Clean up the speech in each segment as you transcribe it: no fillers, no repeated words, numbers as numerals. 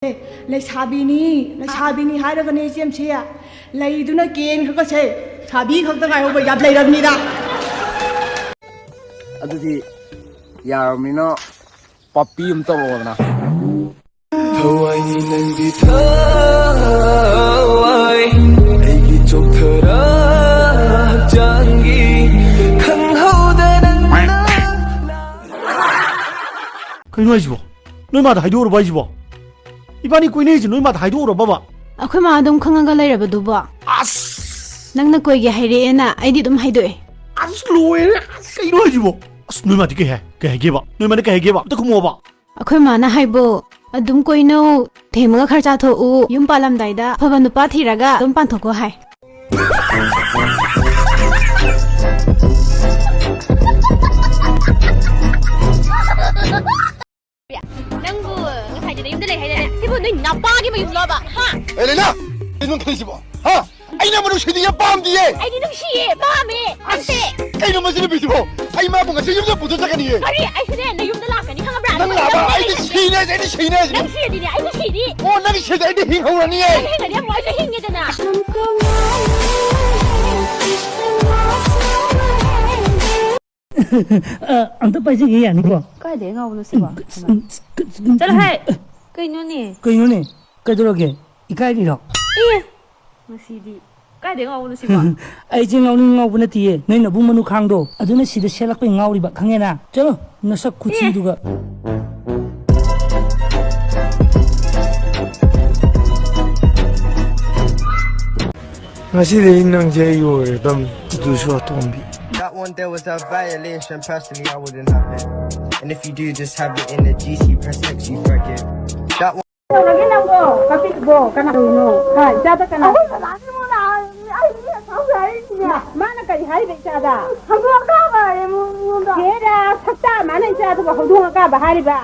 เลยชาบีนี่หายแล้วกันเนี่ยเจียมเชียเลยดูน่าเกณฑ์เขาก็เช่ชาบีเขาตั้งไงเขาไปยับเลยแบบนี้ละอันที่ยาวมีเนาะป๊อปปี้มันโตนะเธอไว้นั่งดีเธอไว้ไอ้กิจกเธอรักจังกีขังเขาได้นั่งเคยน้อยสิบ่น้อยมาถ่ายดูหรือไม่สิบ่อีบ้านนี้คุยนี่สิน้อยมาถ่ายดูหรือเปล่าအခုမှအဒုံခငငလိုက်ရဘဒူဘနန်းနကိုရဟရဲနာအိုင်ဒီဒုံဟိုင်ဒွေလိုရစိတ်น้อยสิบ่น้อยมาที่แกเก็บบ่น้อยมาที่แกเก็บบ่ตะคุมบ่အခုမှနာဟိုင်ဘအဒုံကိုနိုဒေမခါချာထိုဦးယုံပါလမ်ဒိုင်ဒါဖဘနုပါထီရကဒုံပန်ထိုကိုဟိုင်Nanggu, ngasai jadi yum deh, hei, siapa ni napa dia mahu loba, ha? Lena, ini nong kali siapa? Ha? Aina mana sih dia paham dia? Aini nong sih, paham ante. Aina masih lebih siapa? Aina apa ngasih yum dah putus cakap ni? Hari, aini ni, ni yum dah lah kan, ni hang berani. Nang apa? Aini sih ni. Nang sih ni, aini sih ni. Oh, nang sih ni hing hong ni. Hing dia mau je hing je na. अंत पैसे गए यानी को काय देगा वो लोग सिवा चल है कहीं ने कदरोगे इकाई दी रो ए मसीदी काय देगा वो लोग सिवा आई जे ngau ni ngau bune tiye nei na bu manu khang do aduna sida selak pe ngau ri ba khange na chalo na sak khuchi du ga ngasi de nang je yo re dam du sho tombi That one there was a violation. Personally, I wouldn't have it. And if you do, just have it in the GC press X you forgive. That one. lagi nang go kapit go kana no ha jada kana mana kai hai be jada hago ka ba re mu da ke da sakta mana jada ba hodu ka ba hari ba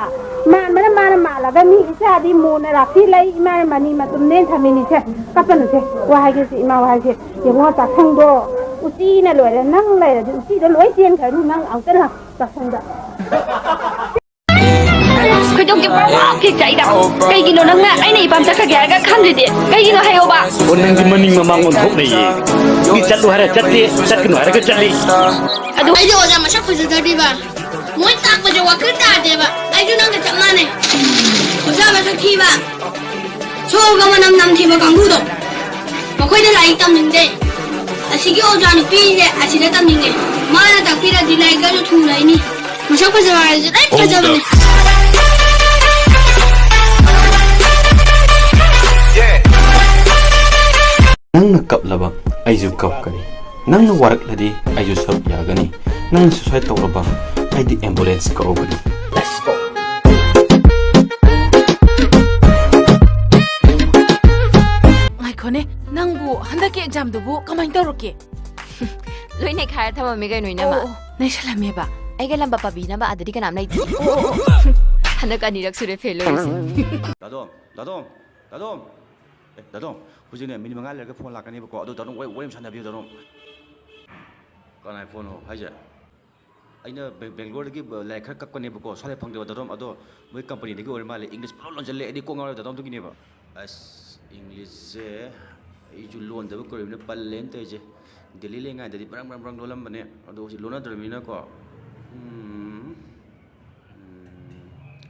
mana la ga mi jadi mu na ra phi lai mana mani ma tum nen thami ni che ka pa no che wa hai ke si ma wa hai ke ye ngo ta thang do uchi na loi la nang lai la uchi do loi tien ka ru nang ang ta la ta thang da Kau jom ke bawah ke cai dah. Kau gino nang ai ni pam tak kerja agak kan dia. Kau gino hai oba. Orang di maning memang untuk ni. Di jatuh hari jatuh, jatuh hari kejali. Aduh. Ayo jangan macam apa jadi ba. Mau tak kerja waktu dah dia ba. Ayo nang kerja mana? Usah macam tiba. So kau nam tiba kamu tu. Kau dah lagi tam ni deh. Asyik kau jangan pilih deh. Asyik dah tam ni deh. Mana tak kira di lagi kau tu lagi ni. Macam apa jadi? Kerja ni. Nang nakap laba, ayu kap kani. Nang nawarak ladi, ayu sab yagani. Nang suicide tau laba, ay di ambulance ka ogani. Let's go. ai kone nangbu handa ke exam du bu kamai toroke Lui này khai thăm mấy cái nồi nè mà. nei shala me ba Ai cái làm bà bị nè bà ada di cái nam này. Hắn đã đi được sự để fail rồi. 다동 후진에 미니 망할 그 폰 라카니 버고 도 다동 왜 산다 비오 다동 còn iPhone ho haja aina Bangalore gi lekha kapkani bako sale phangde darom ado moi company degi or male English pro lon jale edi ko ngaw datom tu gini ba as English se I ju lon da ko ne pallen te je Delhi le ngai dadi brang dolam bane ado si lona termina ko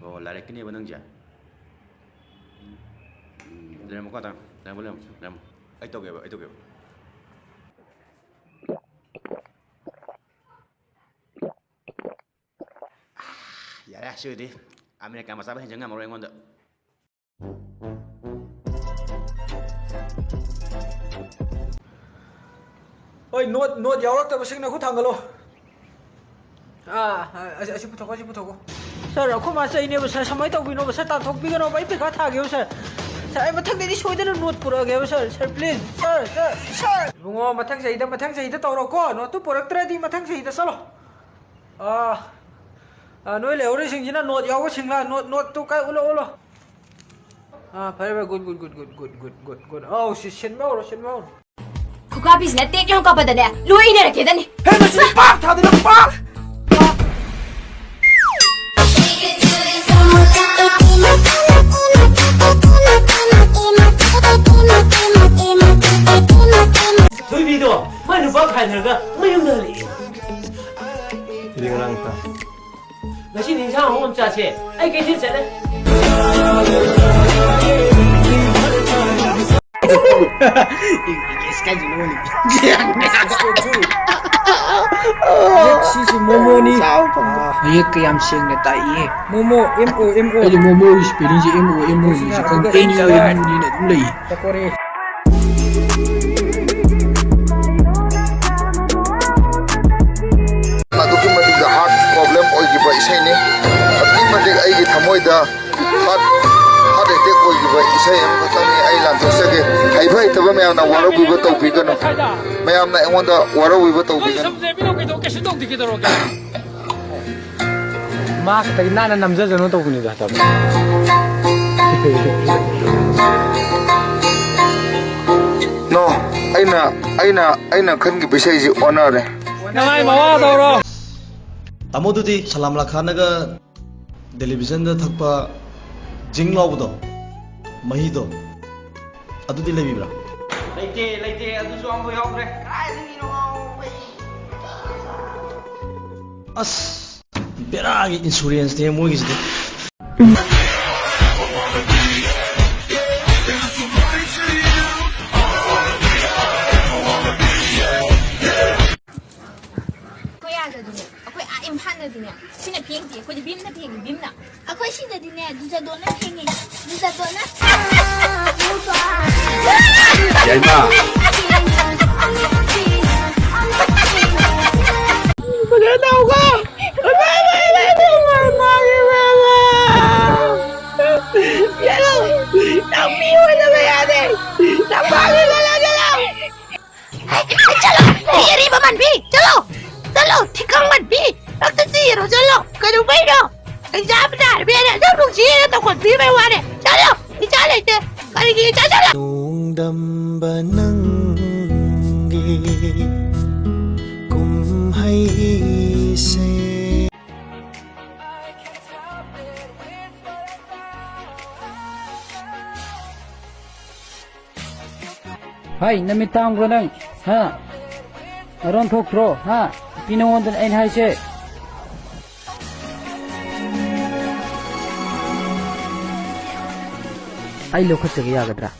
oh la rekni banang ja Lem ko ta, lem. Ai to ge. Ya dah, sure deh. Amerika masalah jangan orang ngonda. Oi, note yaurak ta basing na ko thangalo. Asi puthoko. Sir, ako ma sa ini basa samay tawbi no basa ta thok bigano bai pe ka tha ge sir. Sir, ai mathang dei soidana note pura ge sir please. Sir. Bungo mathang sai da tawro ko no tu purak tra di mathang sai da salo. Noi le ore sing jina note yaw singla note tu kai ulo. Very good. Oh, shin mau. Kuka business tek yang kau pada dia. Lui ni rakyat ni. Hey, masih pak, tadi pak. Thank you. ꯈꯥꯏꯊꯔꯒ ꯃꯌꯨꯝꯗ ꯍꯜꯂꯛꯏ 이리 그랑다. ꯉꯁꯤ ꯏꯟꯁꯥꯡ ꯑꯍꯨꯝ ꯆꯥꯁꯦ ꯑꯩ ꯀꯩꯊꯦꯜ ꯆꯠꯂꯦ 시시 모모니 ꯃꯌꯦꯛ ꯀꯌꯥꯝ ꯁꯦꯡꯅ ꯇꯥꯛꯏꯌꯦ 모모 MO ꯑꯩꯗꯤ 모모ꯒꯤ 스펠링ꯁꯤ MO ꯁꯤ ꯈꯪꯗꯦ MOꯅꯤꯅ ꯑꯗꯨꯝ ꯂꯩꯌꯦ ꯑꯗꯨꯛꯀꯤ ꯃꯇꯤꯛ ꯍꯥꯔꯠ ꯄ꯭ꯔꯣꯕ꯭ꯂꯦꯝ ꯑꯣꯏꯈꯤꯕ ꯏꯁꯩꯅꯤ ꯑꯗꯨꯛꯀꯤ ꯃꯇꯤꯛ ꯑꯩꯒꯤ ꯊꯃꯣꯏꯗ ꯍꯥꯔꯠ ꯑꯦꯇꯦꯛ ꯑꯣꯏꯈꯤꯕ ꯏꯁꯩ ꯑꯃꯈꯛꯇꯪꯅꯤ ꯑꯩ ꯂꯥꯟꯊꯣꯛꯆꯒꯦ ꯍꯩꯕ ꯍꯩꯇꯕ ꯃꯌꯥꯝꯅ ꯋꯥꯔꯧꯕꯤꯕ ꯇꯧꯕꯤꯒꯅꯨ ꯃꯌꯥꯝꯅ ꯑꯩꯉꯣꯟꯗ ꯋꯥꯔꯧꯕꯤꯕ ꯇꯧꯕꯤꯒꯅꯨ ꯃꯥ ꯈꯛꯇꯒꯤ ꯅꯥꯟꯅ ꯅꯝꯖꯖꯅꯨ ꯇꯧꯕꯅꯤꯗ ꯅꯣ ꯑꯩꯅ ꯈꯟꯈꯤꯕ ꯏꯁꯩꯁꯤ ꯑꯣꯟꯅꯔꯦ ꯅꯃꯥꯏ ꯃꯋꯥ ꯇꯧꯔꯣ ꯇꯥꯃꯣꯗꯨꯗꯤ ꯁꯂꯥꯝꯂꯥ ꯈꯥꯟꯅꯒ ꯇꯦꯂꯤꯚꯤꯖꯟꯗ ꯊꯛꯄ ꯖꯤꯡ ꯂꯥꯎꯕꯗꯣ ꯃꯍꯤꯗꯣ ꯑꯗꯨꯗꯤ ꯂꯩꯕꯤꯕ꯭ꯔꯥ ꯂꯩꯇꯦ ꯑꯗꯨꯁꯨ ꯑꯃꯨꯛ ꯌꯥꯎꯈ꯭ꯔꯦ ꯀꯥꯏꯗꯒꯤꯅꯣ ꯑꯁ ꯕꯦꯔꯥꯒꯤ ꯏꯟꯁꯨꯔꯦꯟꯁꯅꯦ ꯃꯣꯏꯒꯤꯁꯤꯗꯤ imphꯥꯟꯗꯗꯤꯅꯦ ꯁꯤꯅ ꯐꯦꯡꯗꯦ ꯑꯩꯈꯣꯏꯗꯤ ꯕꯤꯝꯅ ꯐꯦꯡꯉꯤ ꯕꯤꯝꯅ ꯑꯩꯈꯣꯏ ꯁꯤꯗꯗꯤꯅꯦ ꯗꯨꯖꯥꯗꯣꯟꯅ ꯐꯦꯡꯉꯤ ꯗꯨꯖꯥꯗꯣꯟꯅ ꯌꯥꯏꯃ चलो ठिकांग मत भी रक्त चीरो चलो करू बैठो एग्जाम ना बेरे जब रुक चीरो तो खुद भी मैं वाले चलो निचा लेते करेंगे चलो ꯅꯣꯡꯗꯝ ꯅꯪꯒꯤ ꯀꯨꯝꯍꯩꯁꯦ ꯍꯥꯏ ꯅꯃꯤꯠ ꯇꯥꯡꯕ꯭ꯔꯣ ꯅꯪ ꯍꯥ ꯑꯔꯣꯟ ꯊꯣꯛꯇ꯭ꯔꯣ ꯍꯥ ꯅꯉꯣꯟꯗ ꯑꯩꯅ ꯍꯥꯏꯁꯦ ꯑꯩ ꯂꯧꯈꯠꯆꯒꯦ ꯌꯥꯒꯗ꯭ꯔꯥ